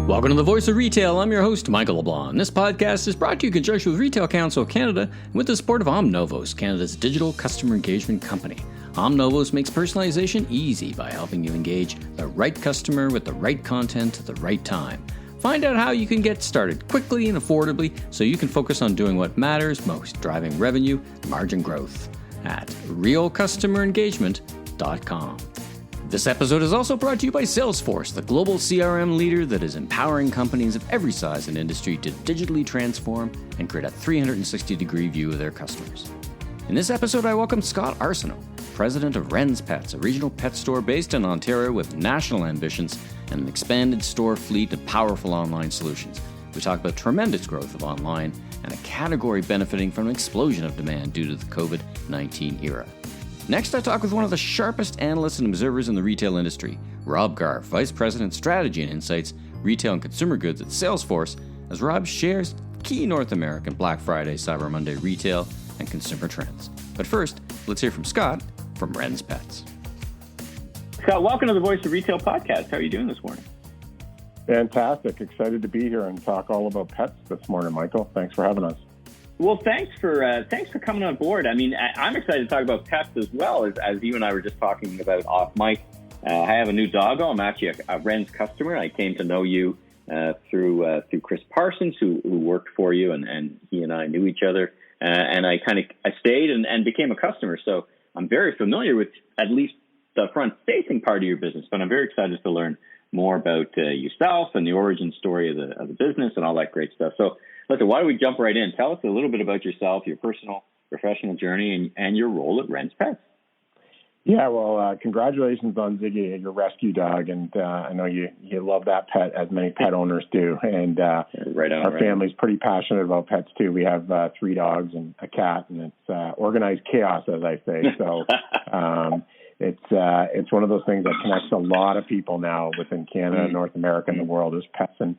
Welcome to the Voice of Retail. I'm your host, Michael LeBlanc. This podcast is brought to you in conjunction with Retail Council of Canada and with the support of Omnovos, Canada's digital customer engagement company. Omnovos makes personalization easy by helping you engage the right customer with the right content at the right time. Find out how you can get started quickly and affordably so you can focus on doing what matters most, driving revenue and margin growth at realcustomerengagement.com. This episode is also brought to you by Salesforce, the global CRM leader that is empowering companies of every size and industry to digitally transform and create a 360-degree view of their customers. In this episode, I welcome Scott Arsenault, president of Ren's Pets, a regional pet store based in Ontario with national ambitions and an expanded store fleet of powerful online solutions. We talk about tremendous growth of online and a category benefiting from an explosion of demand due to the COVID-19 era. Next, I talk with one of the sharpest analysts and observers in the retail industry, Rob Garf, Vice President, Strategy and Insights, Retail and Consumer Goods at Salesforce, as Rob shares key North American Black Friday, Cyber Monday retail and consumer trends. But first, let's hear from Scott from Ren's Pets. Scott, welcome to the Voice of Retail podcast. How are you doing this morning? Fantastic. Excited to be here and talk all about pets this morning, Michael. Thanks for having us. Well, thanks for coming on board. I mean, I'm excited to talk about pets as well, as you and I were just talking about off mic. I have a new doggo. I'm actually a Ren's customer. I came to know you through Chris Parsons, who worked for you, and he and I knew each other. And I stayed and became a customer. So I'm very familiar with at least the front-facing part of your business. But I'm very excited to learn more about yourself and the origin story of the business and all that great stuff. So listen, why don't we jump right in? Tell us a little bit about yourself, your personal, professional journey, and your role at Ren's Pets. Yeah, well, congratulations on Ziggy, your rescue dog, and I know you love that pet, as many pet owners do, and our family's pretty passionate about pets too. We have 3 dogs and a cat, and it's organized chaos, as I say. So it's one of those things that connects a lot of people now within Canada, North America, and the world is pets. And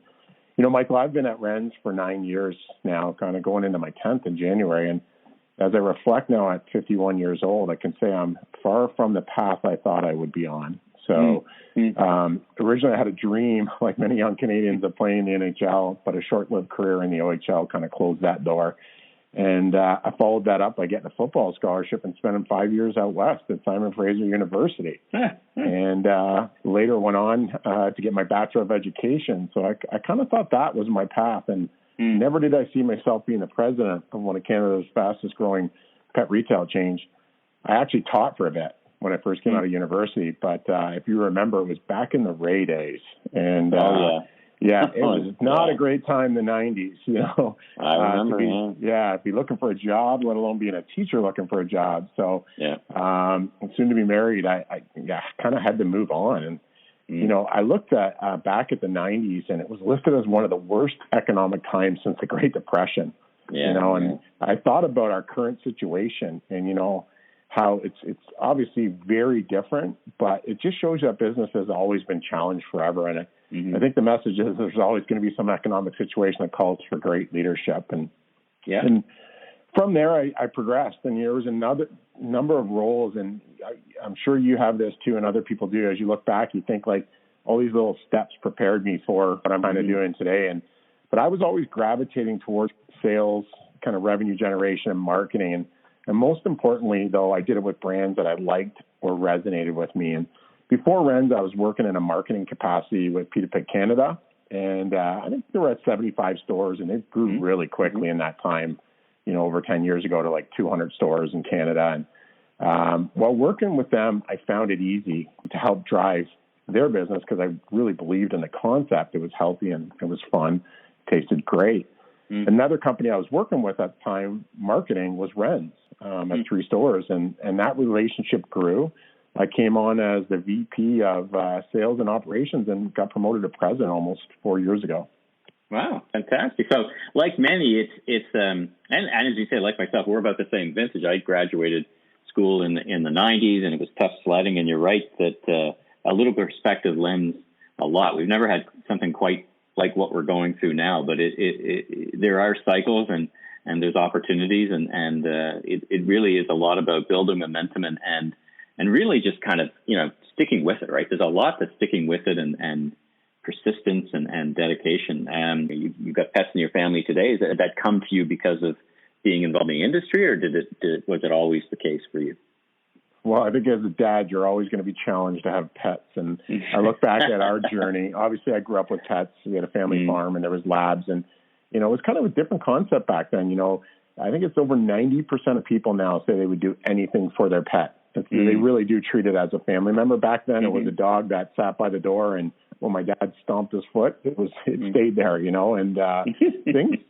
you know, Michael, I've been at Ren's for 9 years now, kind of going into my 10th in January. And as I reflect now at 51 years old, I can say I'm far from the path I thought I would be on. So originally I had a dream, like many young Canadians, of playing the NHL, but a short-lived career in the OHL kind of closed that door. And I followed that up by getting a football scholarship and spending 5 years out west at Simon Fraser University. And later went on to get my Bachelor of Education. So I kind of thought that was my path. And never did I see myself being the president of one of Canada's fastest growing pet retail chains. I actually taught for a bit when I first came out of university. But if you remember, it was back in the Ray days. And it was not a great time in the 90s, you know. I remember, if you're looking for a job, let alone being a teacher looking for a job. So soon to be married, I kind of had to move on. And, you know, I looked at back at the 90s, and it was listed as one of the worst economic times since the Great Depression. And I thought about our current situation and, you know, how it's obviously very different, but it just shows you that business has always been challenged forever. And I think the message is there's always going to be some economic situation that calls for great leadership. And from there, I progressed. And there was another number of roles, and I'm sure you have this too, and other people do. As you look back, you think like all these little steps prepared me for what I'm kind of doing today. But I was always gravitating towards sales, kind of revenue generation and marketing. And most importantly, though, I did it with brands that I liked or resonated with me. And before Ren's, I was working in a marketing capacity with Peter Pick Canada. And I think they were at 75 stores, and it grew really quickly in that time, you know, over 10 years ago to like 200 stores in Canada. And while working with them, I found it easy to help drive their business because I really believed in the concept. It was healthy and it was fun, tasted great. Another company I was working with at the time, marketing, was Ren's at 3 stores, and that relationship grew. I came on as the VP of sales and operations and got promoted to president almost 4 years ago. Wow, fantastic! So, like many, it's and as you say, like myself, we're about the same vintage. I graduated school in the 90s, and it was tough sledding. And you're right that a little perspective lends a lot. We've never had something quite like what we're going through now, but there are cycles and there's opportunities, and it really is a lot about building momentum and really just kind of, you know, sticking with it, right? There's a lot that's sticking with it and persistence and dedication. You've got pets in your family today. Is that come to you because of being involved in the industry, or was it always the case for you? Well, I think as a dad, you're always going to be challenged to have pets. And I look back at our journey. Obviously, I grew up with pets. We had a family farm, and there was labs. And, it was kind of a different concept back then. I think it's over 90% of people now say they would do anything for their pet. They really do treat it as a family member. Back then, it was a dog that sat by the door, and when my dad stomped his foot, it stayed there, and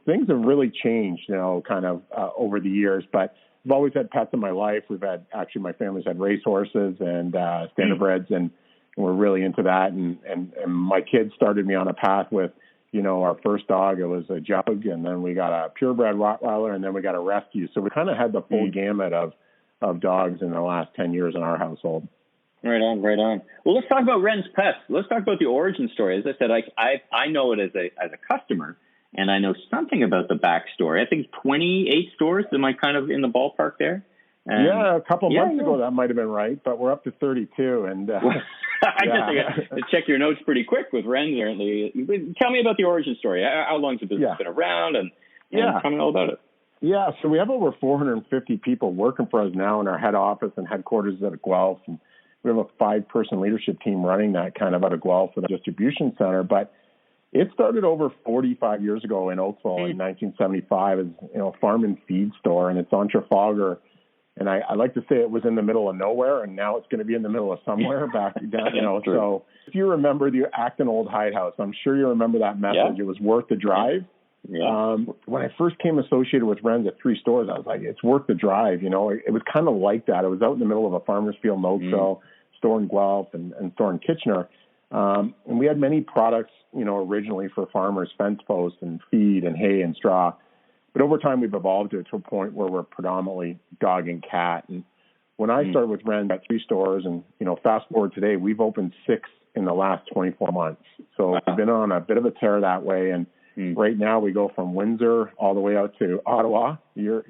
things have really changed, kind of over the years. But I've always had pets in my life. My family's had racehorses and standardbreds, and we're really into that. And my kids started me on a path with, our first dog. It was a jug, and then we got a purebred Rottweiler, and then we got a rescue. So we kind of had the full gamut of dogs in the last 10 years in our household. Right on. Well, let's talk about Ren's Pets. Let's talk about the origin story. As I said, I know it as a customer, and I know something about the backstory. I think 28 stores. Am I kind of in the ballpark there? Yeah, a couple months ago that might have been right, but we're up to 32. And I guess I check your notes pretty quick with Ren's. Apparently, tell me about the origin story. How long has the business been around, and tell me all about it. Yeah, so we have over 450 people working for us now in our head office and headquarters at Guelph. And we have a 5-person leadership team running that kind of out of Guelph with a distribution center. But it started over 45 years ago in Oakville in 1975 as a farm and feed store, and it's on Trafalgar. And I like to say it was in the middle of nowhere, and now it's going to be in the middle of somewhere back down. So if you remember the Acton Old Hide House, I'm sure you remember that message. Yeah. It was worth the drive. Yeah. When I first came associated with Ren's at 3 stores, I was like, it's worth the drive. It was kind of like that. It was out in the middle of a farmer's field in Oakville, store in Guelph and store in Kitchener. And we had many products, originally for farmers, fence posts and feed and hay and straw. But over time, we've evolved it to a point where we're predominantly dog and cat. And when I started with Ren's at 3 stores, and, fast forward today, we've opened 6 in the last 24 months. So we've been on a bit of a tear that way. And right now we go from Windsor all the way out to Ottawa, your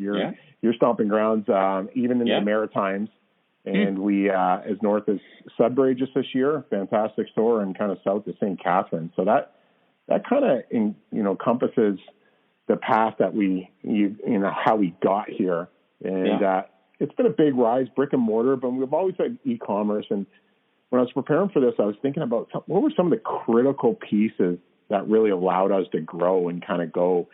stomping grounds, even in the Maritimes. And we, as north as Sudbury just this year, fantastic store, and kind of south to St. Catharines. So that kind of, encompasses the path that how we got here. And it's been a big rise, brick and mortar, but we've always had e-commerce. And when I was preparing for this, I was thinking about what were some of the critical pieces that really allowed us to grow and kind of go.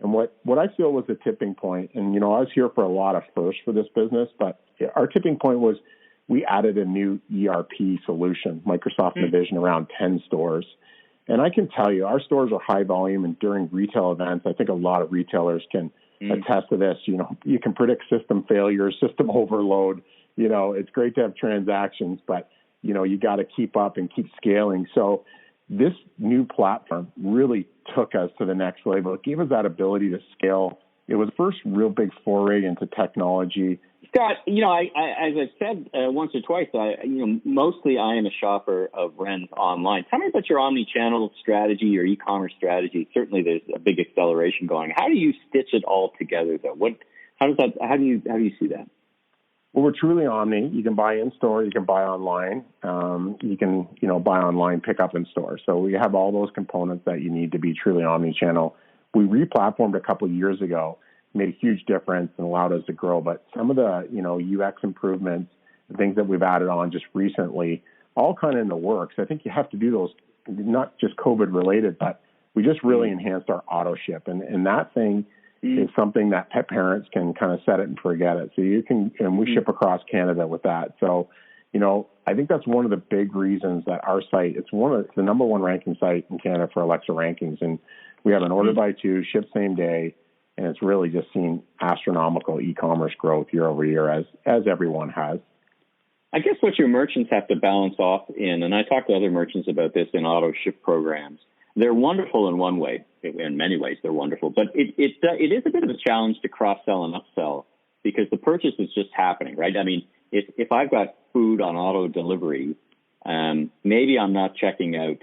And what I feel was the tipping point, and, I was here for a lot of firsts for this business, but our tipping point was we added a new ERP solution, Microsoft Navision, around 10 stores. And I can tell you, our stores are high volume, and during retail events, I think a lot of retailers can attest to this. You can predict system failures, system overload. It's great to have transactions, but, you got to keep up and keep scaling. So this new platform really took us to the next level. It gave us that ability to scale. It was the first real big foray into technology. Scott, as I've said once or twice, mostly I am a shopper of Ren's online. Tell me about your omni-channel strategy, your e-commerce strategy. Certainly, there's a big acceleration going. How do you stitch it all together, though? How do you see that? Well, we're truly omni. You can buy in store, you can buy online. You can, buy online, pick up in store. So we have all those components that you need to be truly omni-channel. We re-platformed a couple of years ago, made a huge difference and allowed us to grow. But some of the, UX improvements, the things that we've added on just recently, all kind of in the works. I think you have to do those, not just COVID related, but we just really enhanced our auto ship. And that thing is something that pet parents can kind of set it and forget it. So you can, and we ship across Canada with that. So, I think that's one of the big reasons that our site, it's the number 1 ranking site in Canada for Alexa rankings. And we have an order by 2, ship same day. And it's really just seen astronomical e-commerce growth year over year, as everyone has. I guess what your merchants have to balance off in, and I talk to other merchants about this in auto ship programs, they're wonderful in one way. In many ways, they're wonderful. But it is a bit of a challenge to cross-sell and upsell because the purchase is just happening, right? I mean, if I've got food on auto delivery, maybe I'm not checking out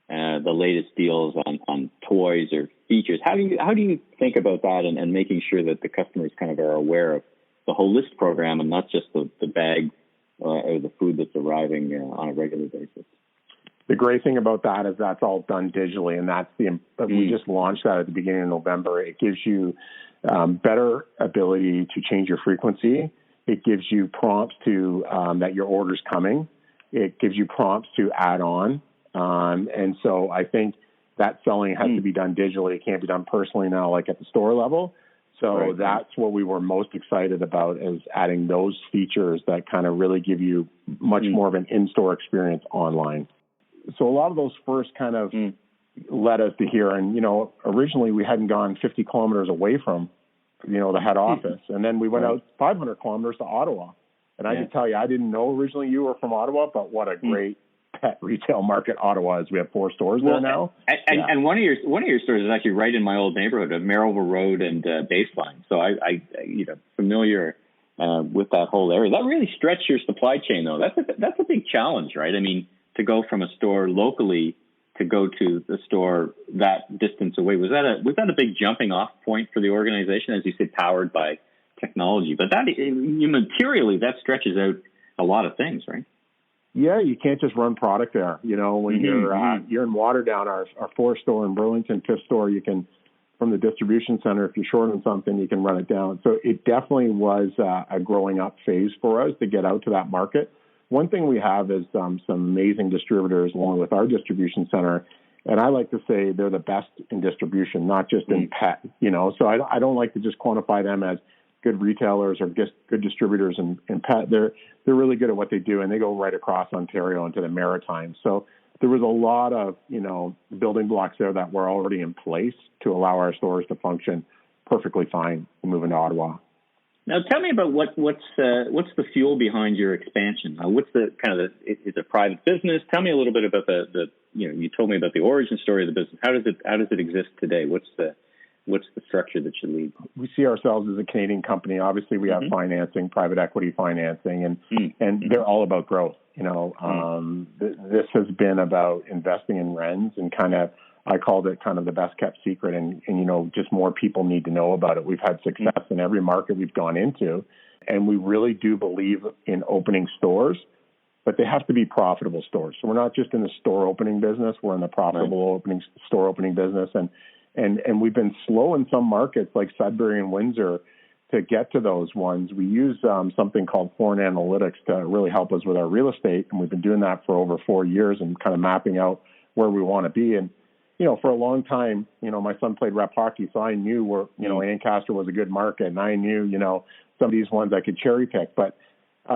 the latest deals on toys or features. How do you think about that and making sure that the customers kind of are aware of the whole list program and not just the bag or the food that's arriving on a regular basis? the great thing about that is that's all done digitally, and that's we just launched that at the beginning of November. It gives you better ability to change your frequency. It gives you prompts to that your order's coming. It gives you prompts to add on. And so I think that selling has to be done digitally. It can't be done personally now, like at the store level. So that's what we were most excited about, is adding those features that kind of really give you much more of an in-store experience online. So a lot of those first kind of led us to here. And, originally we hadn't gone 50 kilometers away from, the head office. And then we went out 500 kilometers to Ottawa. And I can tell you, I didn't know originally you were from Ottawa, but what a great pet retail market Ottawa is. We have 4 stores there now. And one of your stores is actually right in my old neighborhood of Marylville Road and Baseline. So I familiar with that whole area. That really stretched your supply chain, though. That's a big challenge, right? I mean, to go from a store locally to go to the store that distance away, was that a big jumping off point for the organization, as you said, powered by technology? But that materially that stretches out a lot of things, right? Yeah, you can't just run product there. When you're in Waterdown, our 4th store in Burlington, 5th store, you can, from the distribution center, if you're short on something, you can run it down. So it definitely was a growing up phase for us to get out to that market. One thing we have is some amazing distributors along with our distribution center. And I like to say they're the best in distribution, not just in pet, So I don't like to just quantify them as good retailers or just good distributors in pet. They're really good at what they do, and they go right across Ontario into the Maritimes. So there was a lot of, building blocks there that were already in place to allow our stores to function perfectly fine moving to Ottawa. Now, tell me about what's the fuel behind your expansion? What's the is it a private business? Tell me a little bit about you told me about the origin story of the business. How does it exist today? What's the structure that you lead? We see ourselves as a Canadian company. Obviously, we have financing, private equity financing, and they're all about growth. This has been about investing in Ren's, and I called it kind of the best kept secret, and just more people need to know about it. We've had success in every market we've gone into, and we really do believe in opening stores, but they have to be profitable stores. So we're not just in the store opening business; we're in the profitable store opening business, and we've been slow in some markets like Sudbury and Windsor to get to those ones. We use something called foreign analytics to really help us with our real estate, and we've been doing that for over 4 years and kind of mapping out where we want to be. And for a long time, my son played rep hockey, so I knew where Ancaster was a good market, and I knew some of these ones I could cherry pick. But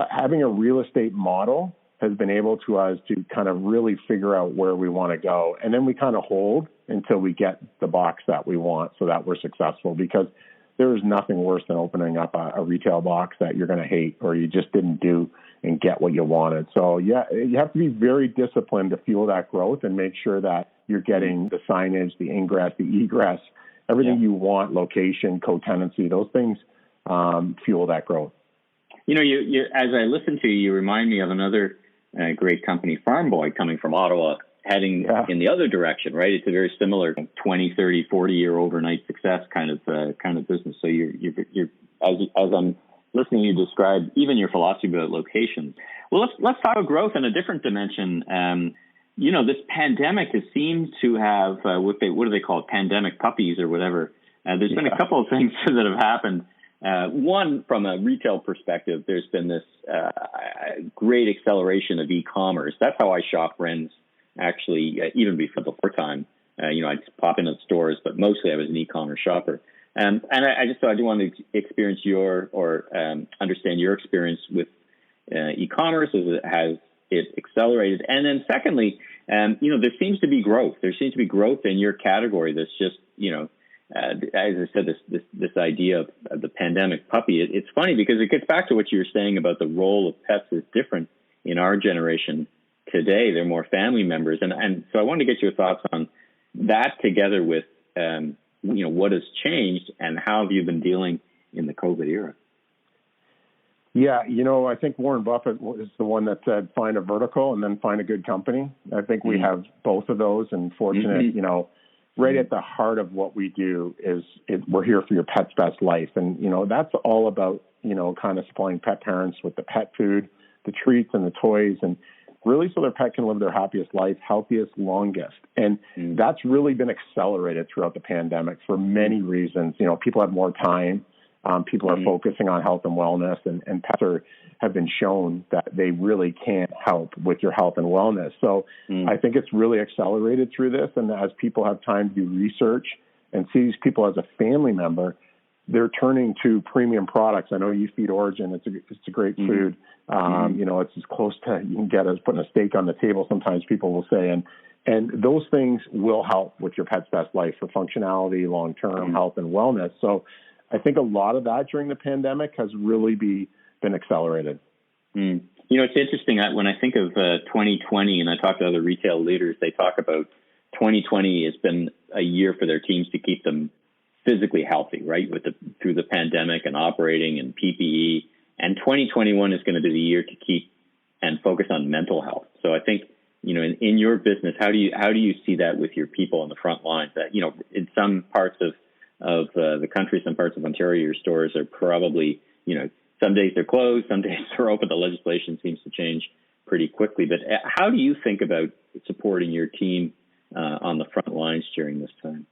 having a real estate model has been able to us to kind of really figure out where we want to go. And then we kind of hold until we get the box that we want so that we're successful, because there is nothing worse than opening up a retail box that you're going to hate or you just didn't do and get what you wanted. So, yeah, you have to be very disciplined to fuel that growth and make sure that you're getting the signage, the ingress, the egress, everything you want, location, co-tenancy, those things fuel that growth. You as I listen to you, you remind me of another great company, Farm Boy, coming from Ottawa, heading in the other direction, right? It's a very similar 20, 30, 40-year overnight success kind of business. So you're as I'm listening to you describe even your philosophy about locations. Well, let's talk about growth in a different dimension. This pandemic has seemed to have what do they call it? Pandemic puppies or whatever. There's been a couple of things that have happened. One, from a retail perspective, there's been this great acceleration of e-commerce. That's how I shop Ren's, actually, even before time. I'd pop into the stores, but mostly I was an e-commerce shopper. And I just thought I want to experience understand your experience with e-commerce as it accelerated. And then secondly, there seems to be growth. There seems to be growth in your category that's just, as I said, this idea of the pandemic puppy. It's funny because it gets back to what you were saying about the role of pets is different in our generation today. They're more family members. And so I wanted to get your thoughts on that together with, what has changed and how have you been dealing in the COVID era? Yeah, I think Warren Buffett is the one that said, find a vertical and then find a good company. I think we have both of those, and fortunate, right at the heart of what we do is we're here for your pet's best life. And, that's all about, kind of supplying pet parents with the pet food, the treats and the toys. And really so their pet can live their happiest life, healthiest, longest. And that's really been accelerated throughout the pandemic for many reasons. People have more time. People are focusing on health and wellness, and pets have been shown that they really can help with your health and wellness. So I think it's really accelerated through this. And as people have time to do research and see these people as a family member, they're turning to premium products. I know you feed Origin. It's a great food. It's as close to you can get as putting a steak on the table, sometimes people will say. And those things will help with your pet's best life for functionality, long-term health and wellness. So I think a lot of that during the pandemic has really been accelerated. It's interesting. When I think of 2020 and I talk to other retail leaders, they talk about 2020 has been a year for their teams to keep them physically healthy, right? Through the pandemic and operating and PPE. And 2021 is going to be the year to keep and focus on mental health. So I think, in your business, how do you see that with your people on the front lines? That, in some parts of the country, some parts of Ontario, your stores are probably, some days they're closed, some days they're open. The legislation seems to change pretty quickly. But how do you think about supporting your team on the front lines during this time?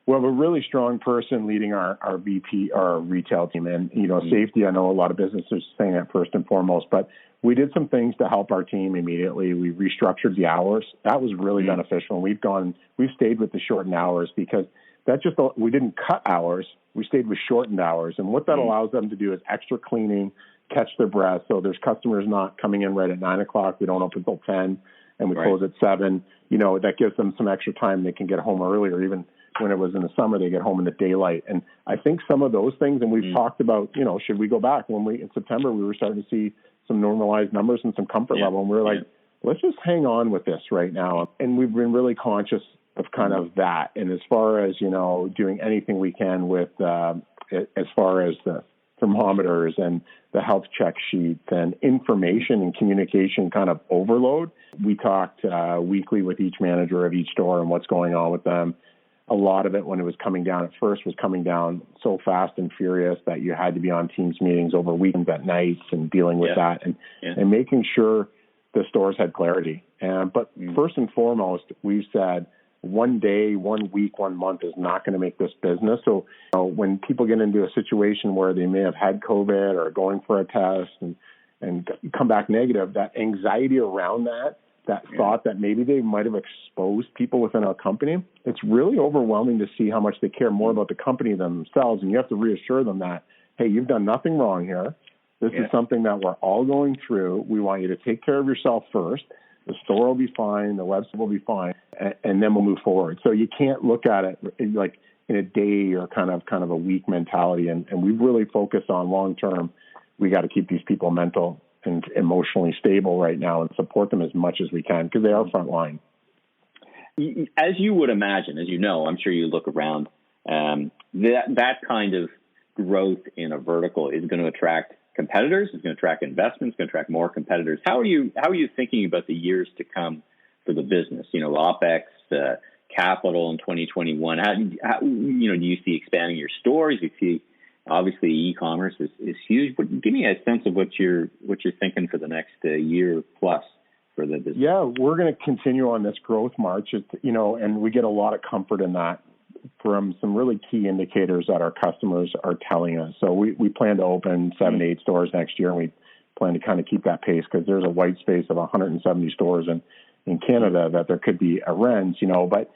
Well, a really strong person leading our VP, our retail team, and safety. I know a lot of businesses saying that first and foremost, but we did some things to help our team immediately. We restructured the hours. That was really beneficial. We've stayed with the shortened hours because we didn't cut hours. We stayed with shortened hours, and what that allows them to do is extra cleaning, catch their breath. So there's customers not coming in right at 9:00. We don't open until 10, and we close at 7. That gives them some extra time. They can get home earlier, even when it was in the summer, they get home in the daylight. And I think some of those things, and we've talked about, should we go back? In September, we were starting to see some normalized numbers and some comfort level. And we were like, let's just hang on with this right now. And we've been really conscious of kind of that. And as far as, doing anything we can with, as far as the thermometers and the health check sheets and information and communication kind of overload, we talked weekly with each manager of each store and what's going on with them. A lot of it, when it was coming down at first, was coming down so fast and furious that you had to be on Teams meetings over weekends at nights and dealing with that and making sure the stores had clarity. But first and foremost, we've said one day, 1 week, 1 month is not going to make this business. So when people get into a situation where they may have had COVID or going for a test and come back negative, that anxiety around that thought that maybe they might have exposed people within our company, it's really overwhelming to see how much they care more about the company than themselves. And you have to reassure them that, hey, you've done nothing wrong here. This is something that we're all going through. We want you to take care of yourself first. The store will be fine. The website will be fine. And then we'll move forward. So you can't look at it like in a day or kind of a week mentality. And we've really focused on long-term. We got to keep these people mental and emotionally stable right now and support them as much as we can because they are frontline. As you would imagine, as you know, I'm sure you look around, that kind of growth in a vertical is going to attract competitors, it's going to attract investments, it's going to attract more competitors. How are you thinking about the years to come for the business? OpEx, capital in 2021. How do you see expanding your stores? You see, obviously, e-commerce is huge. But give me a sense of what you're thinking for the next year plus for the business. Yeah, we're going to continue on this growth march. And we get a lot of comfort in that from some really key indicators that our customers are telling us. So we plan to open 7 to 8 stores next year, and we plan to kind of keep that pace because there's a white space of 170 stores in Canada that there could be a rents. But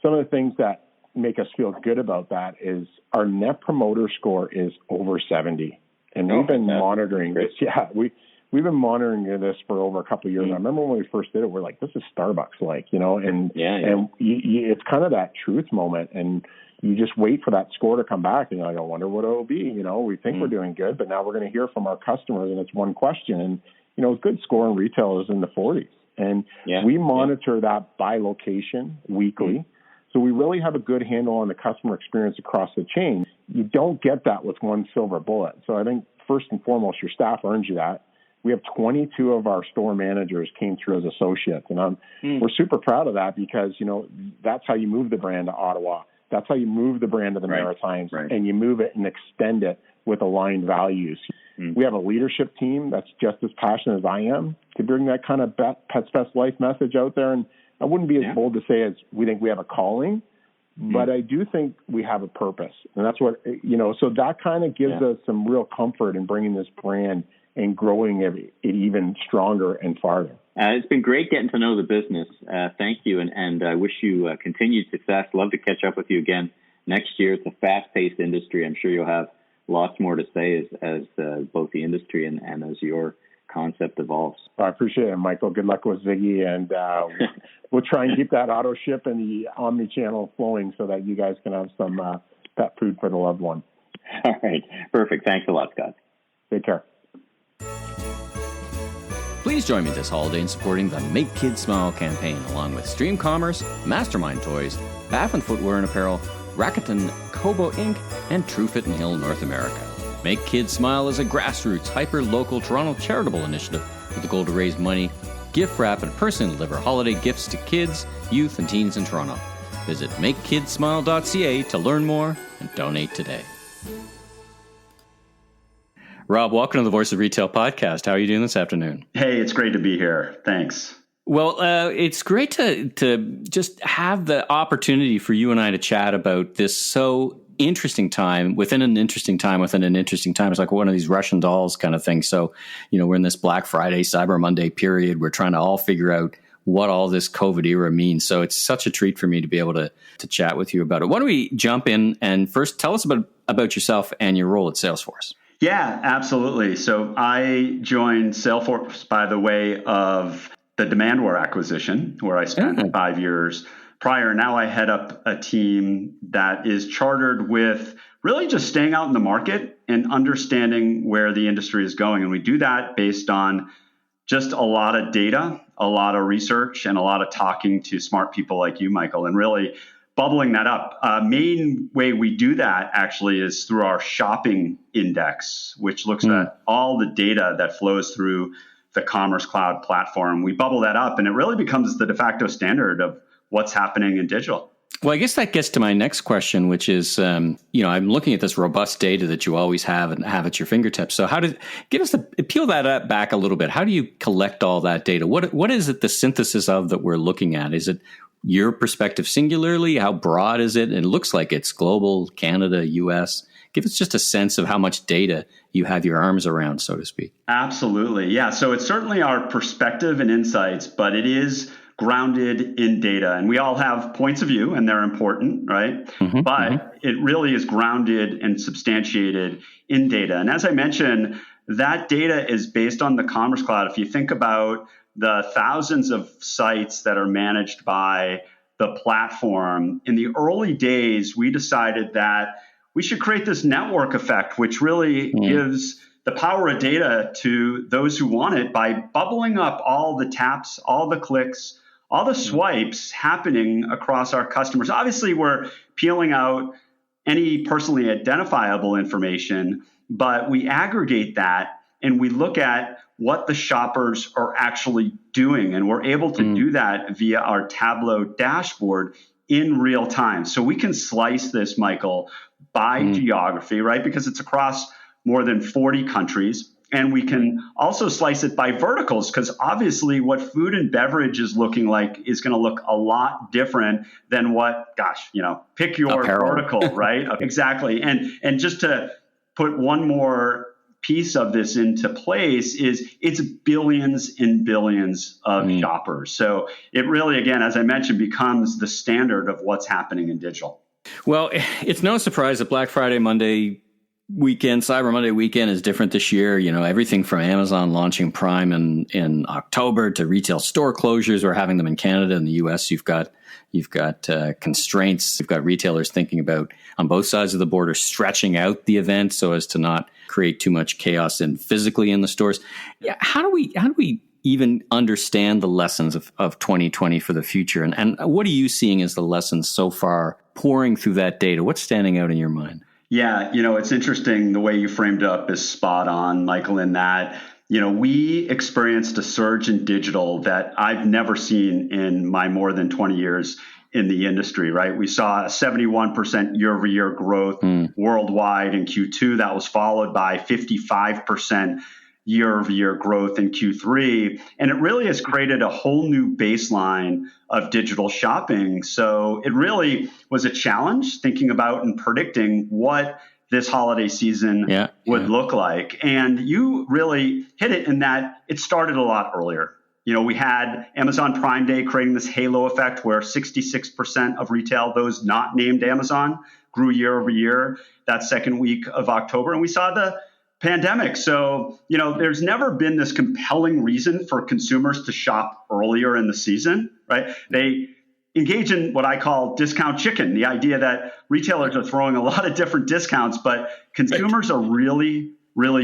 some of the things that make us feel good about that is our net promoter score is over 70, and we've been monitoring this. Yeah, we've been monitoring this for over a couple of years. I remember when we first did it, we're like, this is Starbucks-like, and it's kind of that truth moment, and you just wait for that score to come back, and you're like, I wonder what it'll be. We think we're doing good, but now we're going to hear from our customers, and it's one question, and a good score in retail is in the 40s, and we monitor that by location weekly. So we really have a good handle on the customer experience across the chain. You don't get that with one silver bullet. So I think first and foremost, your staff earns you that. We have 22 of our store managers came through as associates, and we're super proud of that because, that's how you move the brand to Ottawa. That's how you move the brand to the Maritimes, and you move it and extend it with aligned values. We have a leadership team that's just as passionate as I am to bring that kind of Pets Best Life message out there. And I wouldn't be as bold to say as we think we have a calling, but I do think we have a purpose. And that's what, so that kind of gives us some real comfort in bringing this brand and growing it even stronger and farther. It's been great getting to know the business. Thank you. And I wish you continued success. Love to catch up with you again next year. It's a fast-paced industry. I'm sure you'll have lots more to say as both the industry and as your concept evolves. I appreciate it, Michael. Good luck with Ziggy, and we'll try and keep that auto ship and the omni-channel flowing so that you guys can have some pet food for the loved one. All right. Perfect. Thanks a lot, Scott. Take care. Please join me this holiday in supporting the Make Kids Smile campaign, along with Stream Commerce, Mastermind Toys, Bath and Footwear and Apparel, Rakuten Kobo Inc., and True Fit and Hill North America. Make Kids Smile is a grassroots, hyper-local Toronto charitable initiative with the goal to raise money, gift wrap, and personally deliver holiday gifts to kids, youth, and teens in Toronto. Visit makekidsmile.ca to learn more and donate today. Rob, welcome to the Voice of Retail podcast. How are you doing this afternoon? Hey, it's great to be here. Thanks. Well, it's great to just have the opportunity for you and I to chat about this so interesting time within an interesting time within an interesting time. It's like one of these Russian dolls kind of thing. So, we're in this Black Friday, Cyber Monday period. We're trying to all figure out what all this COVID era means. So it's such a treat for me to be able to chat with you about it. Why don't we jump in and first tell us about yourself and your role at Salesforce? Yeah, absolutely. So I joined Salesforce by the way of the Demandware acquisition, where I spent 5 years prior. Now I head up a team that is chartered with really just staying out in the market and understanding where the industry is going. And we do that based on just a lot of data, a lot of research, and a lot of talking to smart people like you, Michael, and really bubbling that up. Main way we do that actually is through our shopping index, which looks at all the data that flows through the Commerce Cloud platform. We bubble that up and it really becomes the de facto standard of what's happening in digital. Well, I guess that gets to my next question, which is, I'm looking at this robust data that you always have and have at your fingertips. So peel that up back a little bit. How do you collect all that data? What is it the synthesis of that we're looking at? Is it your perspective singularly? How broad is it? It looks like it's global, Canada, US. Give us just a sense of how much data you have your arms around, so to speak. Absolutely. Yeah. So it's certainly our perspective and insights, but it is grounded in data. And we all have points of view and they're important, right? It really is grounded and substantiated in data. And as I mentioned, that data is based on the Commerce Cloud. If you think about the thousands of sites that are managed by the platform, in the early days, we decided that we should create this network effect, which really gives the power of data to those who want it by bubbling up all the taps, all the clicks, all the swipes happening across our customers. Obviously, we're peeling out any personally identifiable information, but we aggregate that and we look at what the shoppers are actually doing. And we're able to do that via our Tableau dashboard in real time. So we can slice this, Michael, by geography, right? Because it's across more than 40 countries. And we can also slice it by verticals, because obviously what food and beverage is looking like is going to look a lot different than what, pick your vertical, right? Exactly. And just to put one more piece of this into place is it's billions and billions of shoppers. So it really, again, as I mentioned, becomes the standard of what's happening in digital. Well, it's no surprise that Black Friday, Monday weekend, Cyber Monday weekend is different this year. Everything from Amazon launching Prime in October to retail store closures. We're having them in Canada and the US. You've got constraints. You've got retailers thinking about, on both sides of the border, stretching out the event so as to not create too much chaos physically in the stores. How do we even understand the lessons of 2020 for the future? And what are you seeing as the lessons so far pouring through that data? What's standing out in your mind? Yeah, it's interesting. The way you framed it up is spot on, Michael, in that, we experienced a surge in digital that I've never seen in my more than 20 years in the industry, right? We saw a 71% year-over-year growth worldwide in Q2. That was followed by 55% year-over-year growth in Q3. And it really has created a whole new baseline of digital shopping. So it really was a challenge thinking about and predicting what this holiday season would look like. And you really hit it in that it started a lot earlier. You know, we had Amazon Prime Day creating this halo effect where 66% of retail, those not named Amazon, grew year over year that second week of October. And we saw the pandemic. So, you know, there's never been this compelling reason for consumers to shop earlier in the season, right? They engage in what I call discount chicken, the idea that retailers are throwing a lot of different discounts, but consumers are really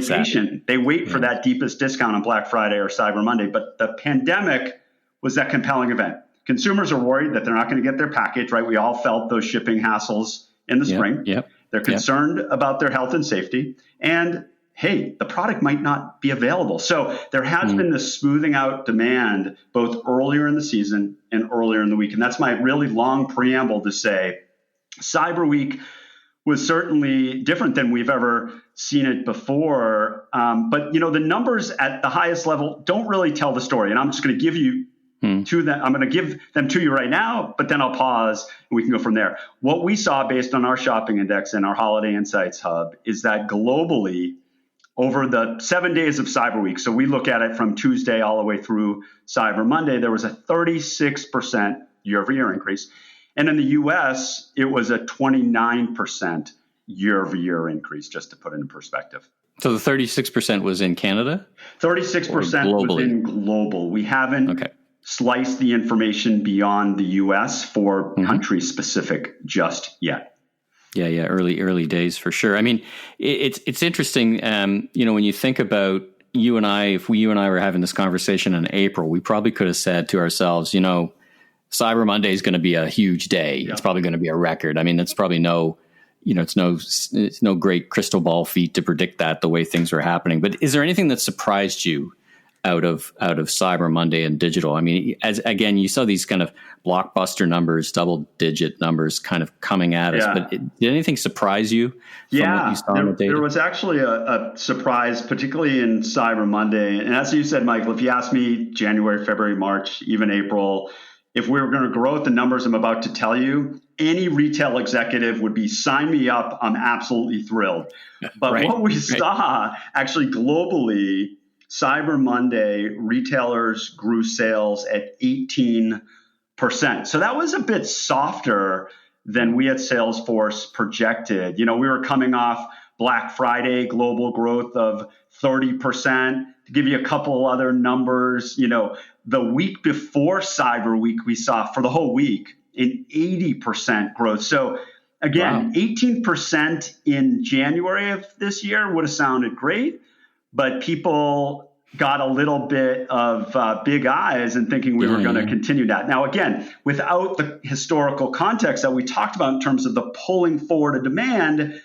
patient. They wait for that deepest discount on Black Friday or Cyber Monday. But the pandemic was that compelling event. Consumers are worried that they're not going to get their package, right? We all felt those shipping hassles in the spring. They're concerned about their health and safety. And hey, the product might not be available. So there has been this smoothing out demand both earlier in the season and earlier in the week. And that's my really long preamble to say Cyber Week was certainly different than we've ever seen it before. But, you know, the numbers at the highest level don't really tell the story. And I'm just going to give you to them. I'm going to give them to you right now, but then I'll pause and we can go from there. What we saw based on our shopping index and our Holiday Insights Hub is that globally, over the 7 days of Cyber Week, so we look at it from Tuesday all the way through Cyber Monday, there was a 36% year-over-year increase. And in the U.S., it was a 29% year-over-year increase, just to put it in perspective. So the 36% was in Canada? 36% was in global. We haven't sliced the information beyond the U.S. for country-specific just yet. Yeah, early days for sure. I mean, it's interesting. You know, when you think about you and I, if you and I were having this conversation in April, we probably could have said to ourselves, you know, Cyber Monday is going to be a huge day. Yeah. It's probably going to be a record. I mean, it's probably it's no great crystal ball feat to predict that the way things are happening. But is there anything that surprised you out of Cyber Monday and digital? I mean, as again, you saw these kind of blockbuster numbers, double digit numbers kind of coming at us, but did anything surprise you from what you saw in the data? There was actually a surprise, particularly in Cyber Monday. And as you said, Michael, if you asked me January, February, March, even April, if we were going to grow at the numbers I'm about to tell you, any retail executive would be sign me up. I'm absolutely thrilled. But what we saw actually globally, Cyber Monday, retailers grew sales at 18%. So that was a bit softer than we at Salesforce projected. You know, we were coming off Black Friday global growth of 30%. To give you a couple other numbers, you know, the week before Cyber Week, we saw for the whole week an 80% growth. So again, 18% in January of this year would have sounded great. But people got a little bit of big eyes and thinking we were going to continue that. Now, again, without the historical context that we talked about in terms of the pulling forward of demand,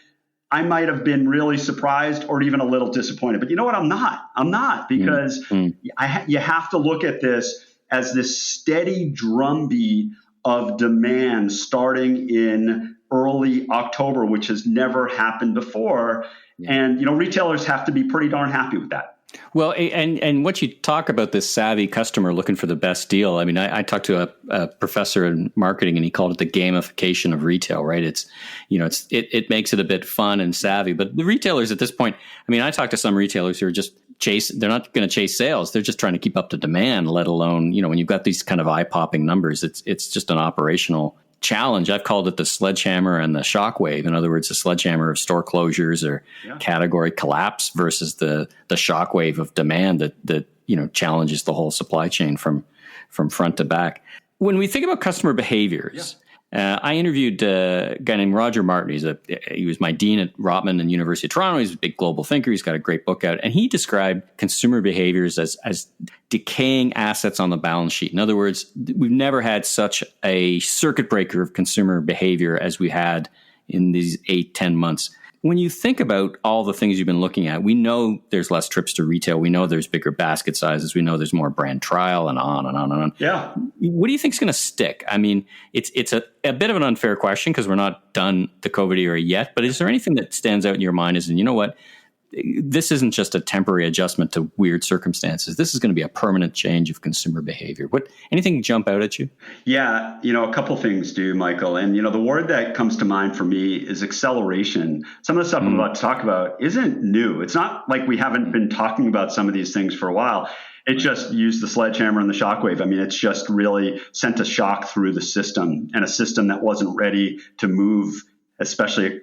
I might have been really surprised or even a little disappointed. But you know what? I'm not because you have to look at this as this steady drumbeat of demand starting in early October, which has never happened before. And, you know, retailers have to be pretty darn happy with that. Well, and what you talk about this savvy customer looking for the best deal. I mean, I talked to a professor in marketing and he called it the gamification of retail, right? It's, you know, it makes it a bit fun and savvy, but the retailers at this point, I mean, I talked to some retailers who are just they're not going to chase sales. They're just trying to keep up to demand, let alone, you know, when you've got these kind of eye-popping numbers, it's just an operational challenge. I've called it the sledgehammer and the shockwave. In other words, the sledgehammer of store closures or category collapse versus the shockwave of demand that you know challenges the whole supply chain from front to back. When we think about customer behaviors, I interviewed a guy named Roger Martin. He was my dean at Rotman and University of Toronto. He's a big global thinker. He's got a great book out. And he described consumer behaviors as decaying assets on the balance sheet. In other words, we've never had such a circuit breaker of consumer behavior as we had in these 8-10 months. When you think about all the things you've been looking at, we know there's less trips to retail. We know there's bigger basket sizes. We know there's more brand trial and on and on and on. Yeah. What do you think is going to stick? I mean, it's a bit of an unfair question because we're not done the COVID era yet, but is there anything that stands out in your mind as, and you know what, this isn't just a temporary adjustment to weird circumstances. This is going to be a permanent change of consumer behavior. Anything jump out at you? Yeah, a couple things do, Michael. And, the word that comes to mind for me is acceleration. Some of the stuff I'm about to talk about isn't new. It's not like we haven't been talking about some of these things for a while. It just used the sledgehammer and the shockwave. I mean, it's just really sent a shock through the system, and a system that wasn't ready to move, especially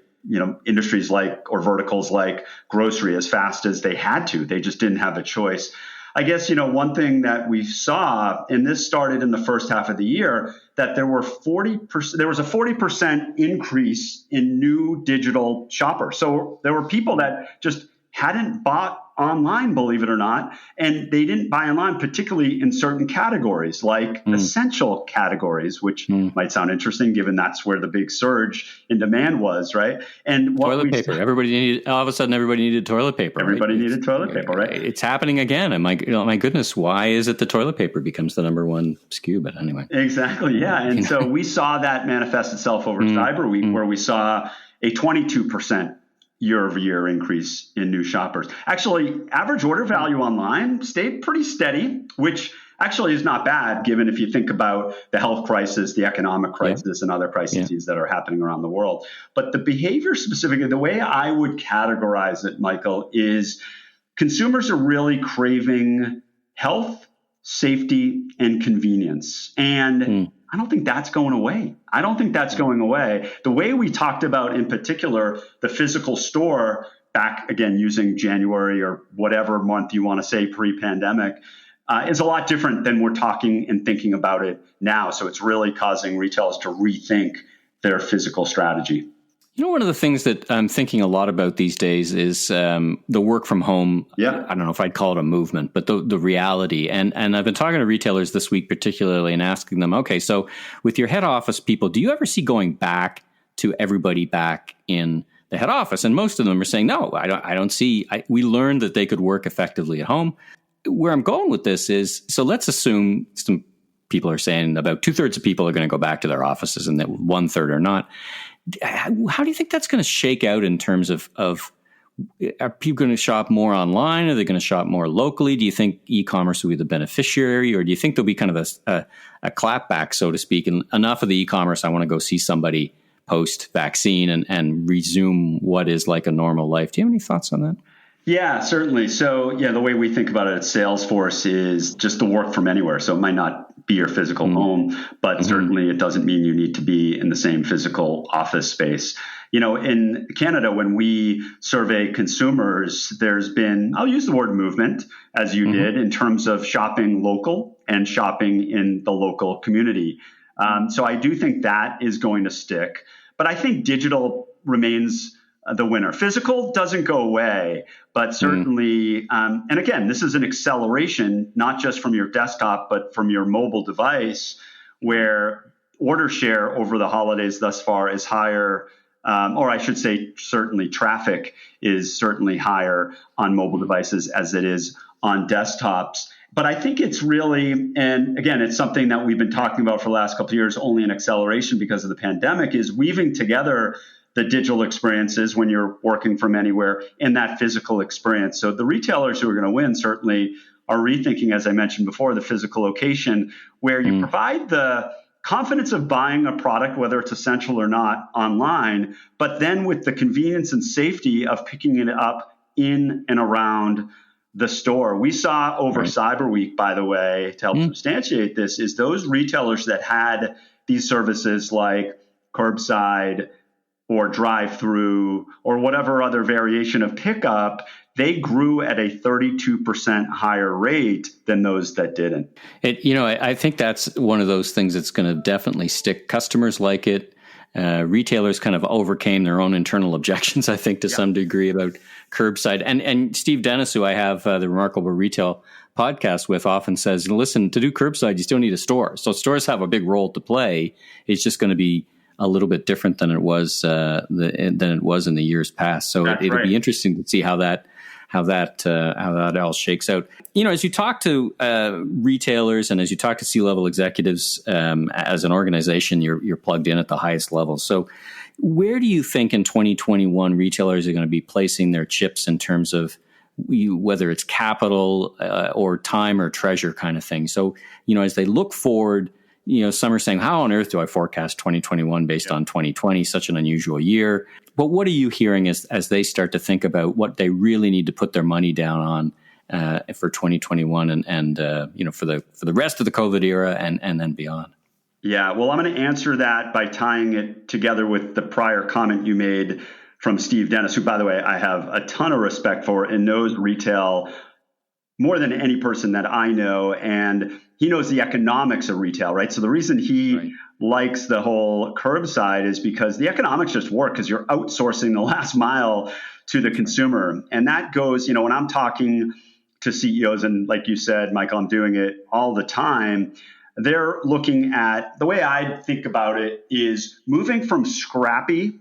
industries like, or verticals like grocery, as fast as they had to. They just didn't have a choice. I guess, one thing that we saw, and this started in the first half of the year, that there was a 40% increase in new digital shoppers. So there were people that just hadn't bought online, believe it or not, and they didn't buy online, particularly in certain categories like essential categories, which might sound interesting given that's where the big surge in demand was, right? And toilet paper. All of a sudden, everybody needed toilet paper. Everybody needed toilet paper, right? It's happening again. And my goodness, why is it the toilet paper becomes the number one SKU? But anyway. Exactly, yeah. And so we saw that manifest itself over Cyber Week, where we saw a 22% year-over-year increase in new shoppers. Actually, average order value online stayed pretty steady, which actually is not bad given if you think about the health crisis, the economic crisis, and other crises that are happening around the world. But the behavior specifically, the way I would categorize it, Michael, is consumers are really craving health, safety, and convenience. And I don't think that's going away. The way we talked about, in particular, the physical store back, again, using January or whatever month you want to say pre-pandemic, is a lot different than we're talking and thinking about it now. So it's really causing retailers to rethink their physical strategy. One of the things that I'm thinking a lot about these days is the work from home. Yeah. I don't know if I'd call it a movement, but the reality. And I've been talking to retailers this week particularly and asking them, okay, so with your head office people, do you ever see going back to everybody back in the head office? And most of them are saying, no, I don't see. We learned that they could work effectively at home. Where I'm going with this is, so let's assume some people are saying about 2/3 of people are going to go back to their offices and that 1/3 are not. How do you think that's going to shake out in terms of are people going to shop more online? Are they going to shop more locally? Do you think e-commerce will be the beneficiary, or do you think there'll be kind of a clapback, so to speak, and enough of the e-commerce, I want to go see somebody post-vaccine and resume what is like a normal life? Do you have any thoughts on that? Yeah, certainly. So, the way we think about it at Salesforce is just the work from anywhere. So it might not be your physical home, but certainly it doesn't mean you need to be in the same physical office space. In Canada, when we survey consumers, there's been, I'll use the word movement, as you did, in terms of shopping local and shopping in the local community. So I do think that is going to stick. But I think digital remains the winner. Physical doesn't go away, but certainly, and again, this is an acceleration, not just from your desktop, but from your mobile device, where order share over the holidays thus far is higher, or I should say, certainly traffic is certainly higher on mobile devices as it is on desktops. But I think it's really, and again, it's something that we've been talking about for the last couple of years, only an acceleration because of the pandemic, is weaving together the digital experiences when you're working from anywhere and that physical experience. So the retailers who are going to win certainly are rethinking, as I mentioned before, the physical location where you provide the confidence of buying a product, whether it's essential or not, online, but then with the convenience and safety of picking it up in and around the store. We saw over Cyber Week, by the way, to help substantiate this, is those retailers that had these services like curbside or drive-through or whatever other variation of pickup, they grew at a 32% higher rate than those that didn't. I think that's one of those things that's going to definitely stick. Customers like it. Retailers kind of overcame their own internal objections, I think, to some degree about curbside. And Steve Dennis, who I have the Remarkable Retail podcast with, often says, listen, to do curbside, you still need a store. So stores have a big role to play. It's just going to be a little bit different than it was in the years past. So it'll be interesting to see how that how that all shakes out. As you talk to retailers and as you talk to C-level executives, as an organization, you're plugged in at the highest level. So where do you think in 2021 retailers are going to be placing their chips in terms of whether it's capital or time or treasure kind of thing? So, as they look forward, some are saying, how on earth do I forecast 2021 based on 2020, such an unusual year? But what are you hearing as they start to think about what they really need to put their money down on for 2021 and for the rest of the COVID era and then beyond? Yeah, well, I'm going to answer that by tying it together with the prior comment you made from Steve Dennis, who, by the way, I have a ton of respect for and knows retail more than any person that I know. And he knows the economics of retail, right? So the reason he likes the whole curbside is because the economics just work because you're outsourcing the last mile to the consumer. And that goes, when I'm talking to CEOs, and like you said, Michael, I'm doing it all the time. They're looking at, the way I think about it is moving from scrappy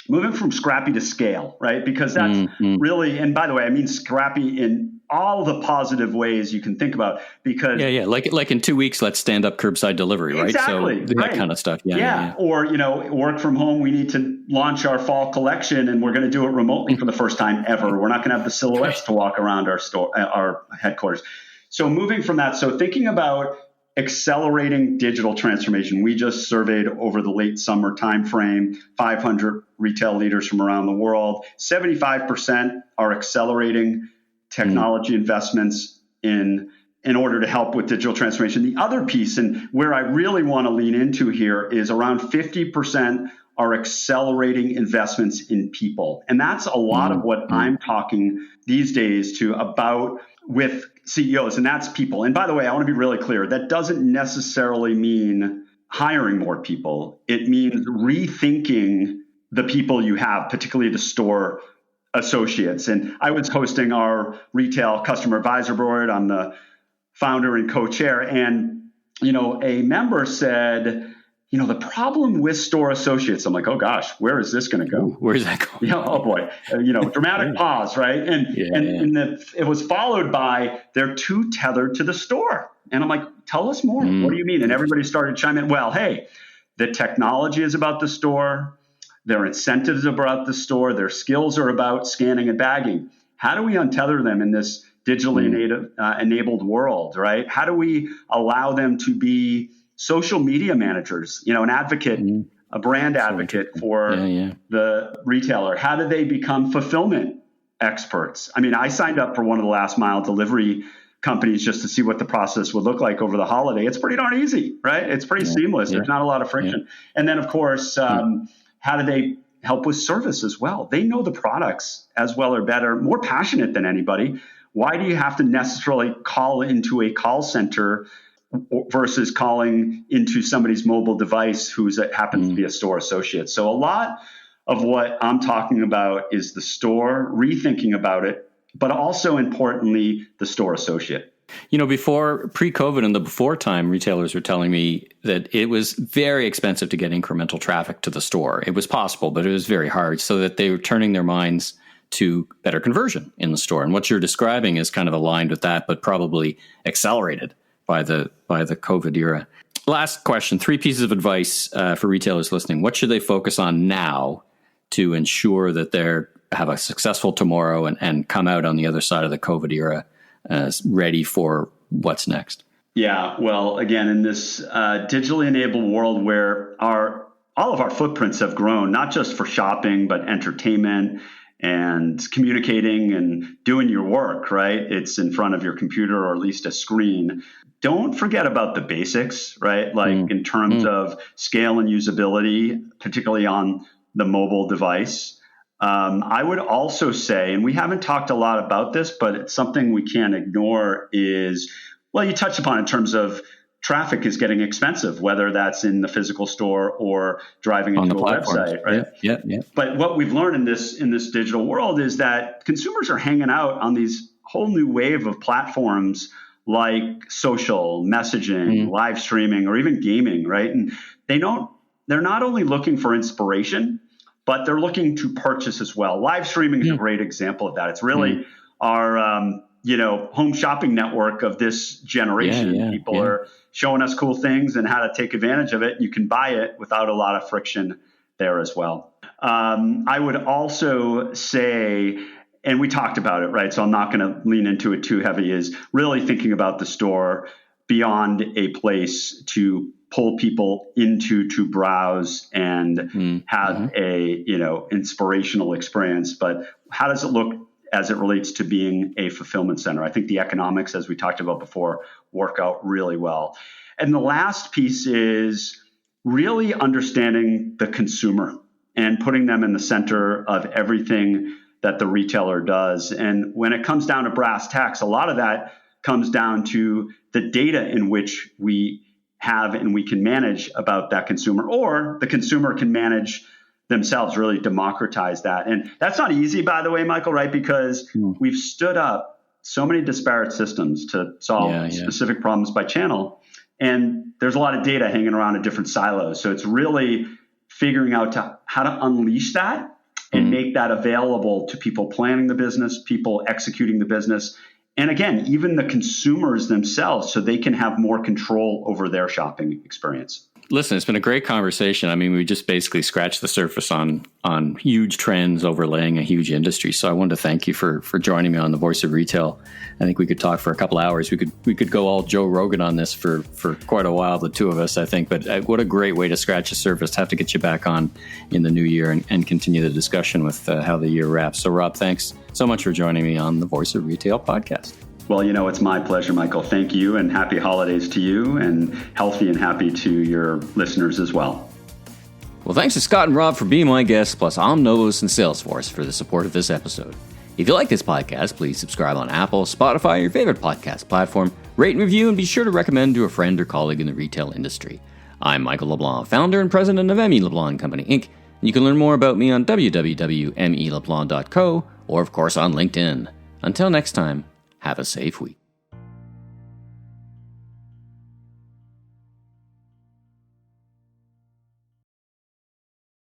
to scale, right? Because that's really, and by the way, I mean scrappy in all the positive ways you can think about. Because like in 2 weeks, let's stand up curbside delivery, right? Exactly, so that kind of stuff. Yeah. Or work from home. We need to launch our fall collection, and we're going to do it remotely for the first time ever. We're not going to have the silhouettes to walk around our store, our headquarters. So moving from that, so thinking about accelerating digital transformation. We just surveyed over the late summer timeframe 500 retail leaders from around the world. 75% are accelerating technology investments in order to help with digital transformation. The other piece, and where I really want to lean into here, is around 50% are accelerating investments in people. And that's a lot of what I'm talking these days about with CEOs, and that's people. And by the way, I want to be really clear. That doesn't necessarily mean hiring more people. It means rethinking the people you have, particularly the store associates. And I was hosting our retail customer advisor board. I'm the founder and co-chair. And, a member said, the problem with store associates, I'm like, oh gosh, where is this going to go? Where is that going? Oh boy, dramatic pause, right? It was followed by they're too tethered to the store. And I'm like, tell us more. What do you mean? And everybody started chiming in. Well, hey, the technology is about the store. Their incentives are about the store. Their skills are about scanning and bagging. How do we untether them in this digitally enabled world, right? How do we allow them to be social media managers, an advocate, a brand advocate for the retailer? How do they become fulfillment experts? I mean, I signed up for one of the last mile delivery companies just to see what the process would look like over the holiday. It's pretty darn easy, right? It's pretty seamless. There's not a lot of friction. And then, of course, how do they help with service as well? They know the products as well or better, more passionate than anybody. Why do you have to necessarily call into a call center versus calling into somebody's mobile device who's happens to be a store associate? So a lot of what I'm talking about is the store, rethinking about it, but also importantly, the store associate. Before pre-COVID and the before time, retailers were telling me that it was very expensive to get incremental traffic to the store. It was possible, but it was very hard, so that they were turning their minds to better conversion in the store. And what you're describing is kind of aligned with that, but probably accelerated by the COVID era. Last question, 3 pieces of advice for retailers listening. What should they focus on now to ensure that they have a successful tomorrow and come out on the other side of the COVID era ready for what's next? Yeah, well, again, in this digitally enabled world where all of our footprints have grown, not just for shopping, but entertainment and communicating and doing your work, right? It's in front of your computer or at least a screen. Don't forget about the basics, right? Like in terms of scale and usability, particularly on the mobile device. I would also say, and we haven't talked a lot about this, but it's something we can't ignore is, well, you touched upon in terms of traffic is getting expensive, whether that's in the physical store or driving into a website, right? Yeah. But what we've learned in this digital world is that consumers are hanging out on these whole new wave of platforms like social, messaging, live streaming, or even gaming, right? And they're not only looking for inspiration, but they're looking to purchase as well. Live streaming is a great example of that. It's really our home shopping network of this generation. People are showing us cool things and how to take advantage of it. You can buy it without a lot of friction there as well. I would also say, and we talked about it, right? So I'm not going to lean into it too heavy, is really thinking about the store beyond a place to pull people into to browse and have a inspirational experience. But how does it look as it relates to being a fulfillment center? I think the economics, as we talked about before, work out really well. And the last piece is really understanding the consumer and putting them in the center of everything that the retailer does. And when it comes down to brass tacks, a lot of that comes down to the data in which we have and we can manage about that consumer, or the consumer can manage themselves, really democratize that. And that's not easy, by the way, Michael, right? Because we've stood up so many disparate systems to solve specific problems by channel. And there's a lot of data hanging around in different silos. So it's really figuring out how to unleash that and make that available to people planning the business, people executing the business, and again, even the consumers themselves, so they can have more control over their shopping experience. Listen, it's been a great conversation. I mean, we just basically scratched the surface on huge trends overlaying a huge industry. So I wanted to thank you for joining me on The Voice of Retail. I think we could talk for a couple of hours. We could go all Joe Rogan on this for quite a while, the two of us, I think. But what a great way to scratch the surface. Have to get you back on in the new year and continue the discussion with how the year wraps. So Rob, thanks so much for joining me on The Voice of Retail podcast. Well, it's my pleasure, Michael. Thank you, and happy holidays to you, and healthy and happy to your listeners as well. Well, thanks to Scott and Rob for being my guests, plus Omnovos and Salesforce for the support of this episode. If you like this podcast, please subscribe on Apple, Spotify, or your favorite podcast platform, rate and review, and be sure to recommend to a friend or colleague in the retail industry. I'm Michael LeBlanc, founder and president of M.E. LeBlanc Company, Inc., and you can learn more about me on www.meleblanc.co, or of course on LinkedIn. Until next time, have a safe week.